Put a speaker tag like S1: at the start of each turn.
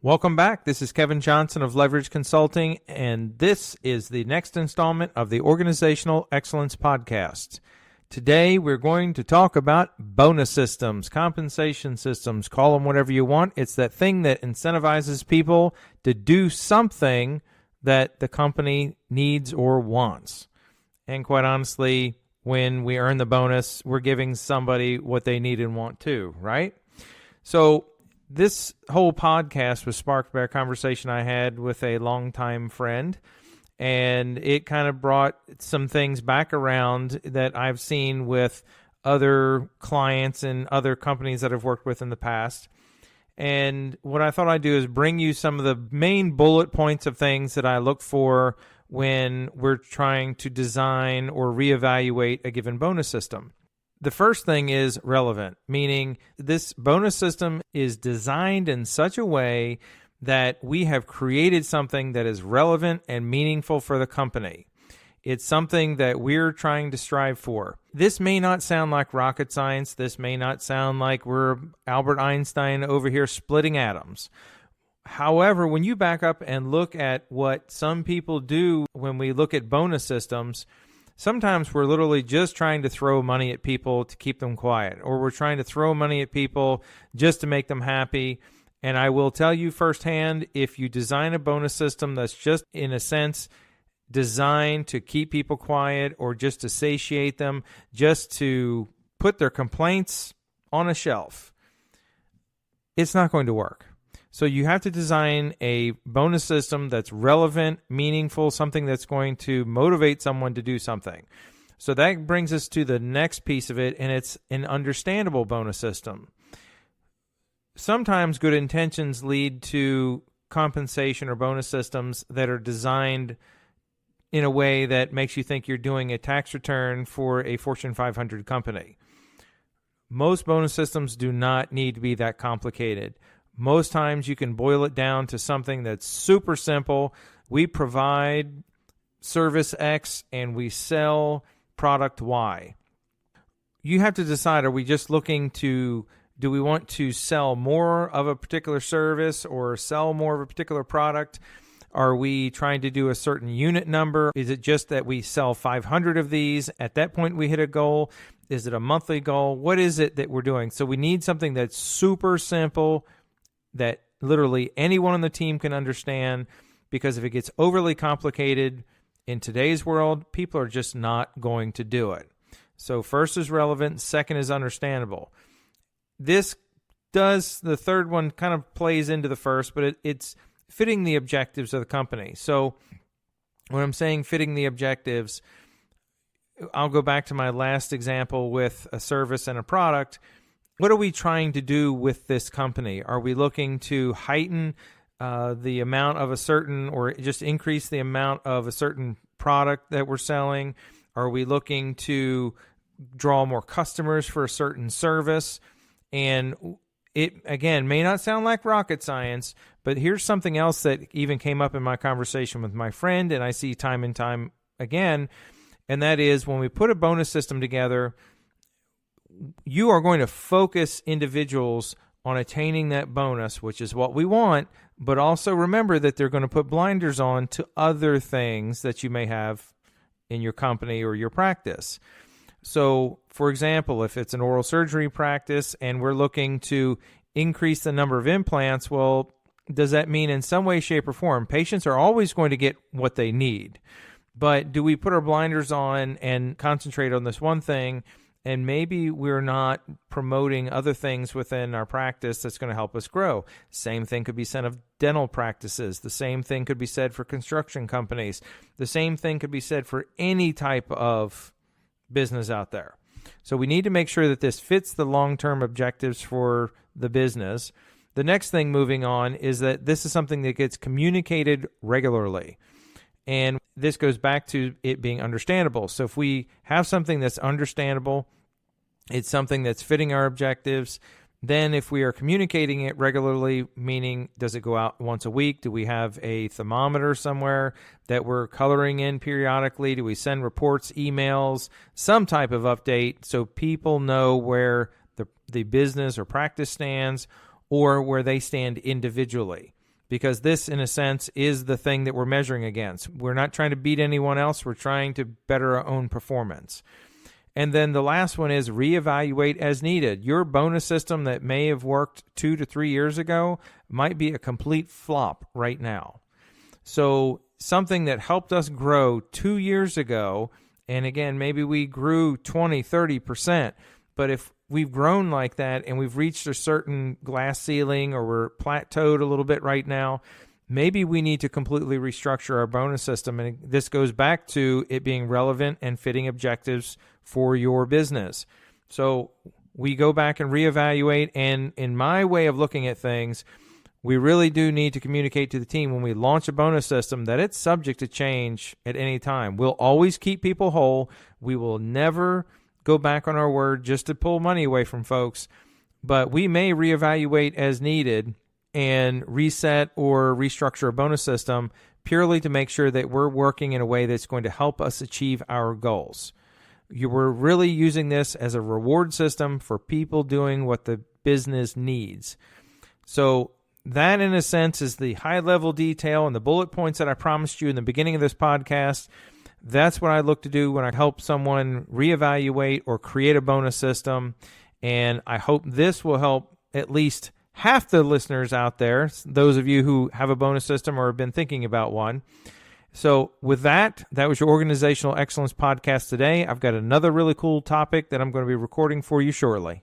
S1: Welcome back. This is Kevin Johnson of Leverage Consulting, and this is the next installment of the Organizational Excellence Podcast. Today, we're going to talk about bonus systems, compensation systems, call them whatever you want. It's that thing that incentivizes people to do something that the company needs or wants. And quite honestly, when we earn the bonus, we're giving somebody what they need and want too, right? So this whole podcast was sparked by a conversation I had with a longtime friend, and it kind of brought some things back around that I've seen with other clients and other companies that I've worked with in the past. And what I thought I'd do is bring you some of the main bullet points of things that I look for when we're trying to design or reevaluate a given bonus system. The first thing is relevant, meaning this bonus system is designed in such a way that we have created something that is relevant and meaningful for the company. It's something that we're trying to strive for. This may not sound like rocket science. This may not sound like we're Albert Einstein over here splitting atoms. However, when you back up and look at what some people do when we look at bonus systems, sometimes we're literally just trying to throw money at people to keep them quiet, or we're trying to throw money at people just to make them happy. And I will tell you firsthand, if you design a bonus system that's just, in a sense, designed to keep people quiet or just to satiate them, just to put their complaints on a shelf, it's not going to work. So you have to design a bonus system that's relevant, meaningful, something that's going to motivate someone to do something. So that brings us to the next piece of it, and it's an understandable bonus system. Sometimes good intentions lead to compensation or bonus systems that are designed in a way that makes you think you're doing a tax return for a Fortune 500 company. Most bonus systems do not need to be that complicated. Most times you can boil it down to something that's super simple. We provide service X and we sell product Y. You have to decide, are we just looking to, do we want to sell more of a particular service or sell more of a particular product? Are we trying to do a certain unit number? Is it just that we sell 500 of these? At that point, we hit a goal. Is it a monthly goal? What is it that we're doing? So we need something that's super simple, that literally anyone on the team can understand, because if it gets overly complicated in today's world, people are just not going to do it. So first is relevant, second is understandable. The third one kind of plays into the first, but it's fitting the objectives of the company. So when I'm saying fitting the objectives, I'll go back to my last example with a service and a product. What are we trying to do with this company? Are we looking to heighten the amount of a certain, or just increase the amount of a certain product that we're selling? Are we looking to draw more customers for a certain service? And it, again, may not sound like rocket science, but here's something else that even came up in my conversation with my friend, and I see time and time again, and that is when we put a bonus system together, you are going to focus individuals on attaining that bonus, which is what we want, but also remember that they're going to put blinders on to other things that you may have in your company or your practice. So, for example, if it's an oral surgery practice and we're looking to increase the number of implants, well, does that mean in some way, shape, or form, patients are always going to get what they need? But do we put our blinders on and concentrate on this one thing, and maybe we're not promoting other things within our practice that's going to help us grow? Same thing could be said of dental practices. The same thing could be said for construction companies. The same thing could be said for any type of business out there. So we need to make sure that this fits the long-term objectives for the business. The next thing moving on is that this is something that gets communicated regularly. And this goes back to it being understandable. So if we have something that's understandable, it's something that's fitting our objectives, then if we are communicating it regularly, meaning does it go out once a week? Do we have a thermometer somewhere that we're coloring in periodically? Do we send reports, emails, some type of update so people know where the business or practice stands or where they stand individually? because this, in a sense, is the thing that we're measuring against. We're not trying to beat anyone else. We're trying to better our own performance. And then the last one is reevaluate as needed. Your bonus system that may have worked 2 to 3 years ago might be a complete flop right now. So something that helped us grow 2 years ago, and again, maybe we grew 20, 30%, but if we've grown like that and we've reached a certain glass ceiling or we're plateaued a little bit right now, maybe we need to completely restructure our bonus system. And this goes back to it being relevant and fitting objectives for your business. So we go back and reevaluate. And in my way of looking at things, we really do need to communicate to the team when we launch a bonus system that it's subject to change at any time. We'll always keep people whole. We will never go back on our word just to pull money away from folks. But we may reevaluate as needed and reset or restructure a bonus system purely to make sure that we're working in a way that's going to help us achieve our goals. We're really using this as a reward system for people doing what the business needs. So that, in a sense, is the high-level detail and the bullet points that I promised you in the beginning of this podcast. That's what I look to do when I help someone reevaluate or create a bonus system. And I hope this will help at least half the listeners out there, those of you who have a bonus system or have been thinking about one. So with that was your Organizational Excellence Podcast today. I've got another really cool topic that I'm going to be recording for you shortly.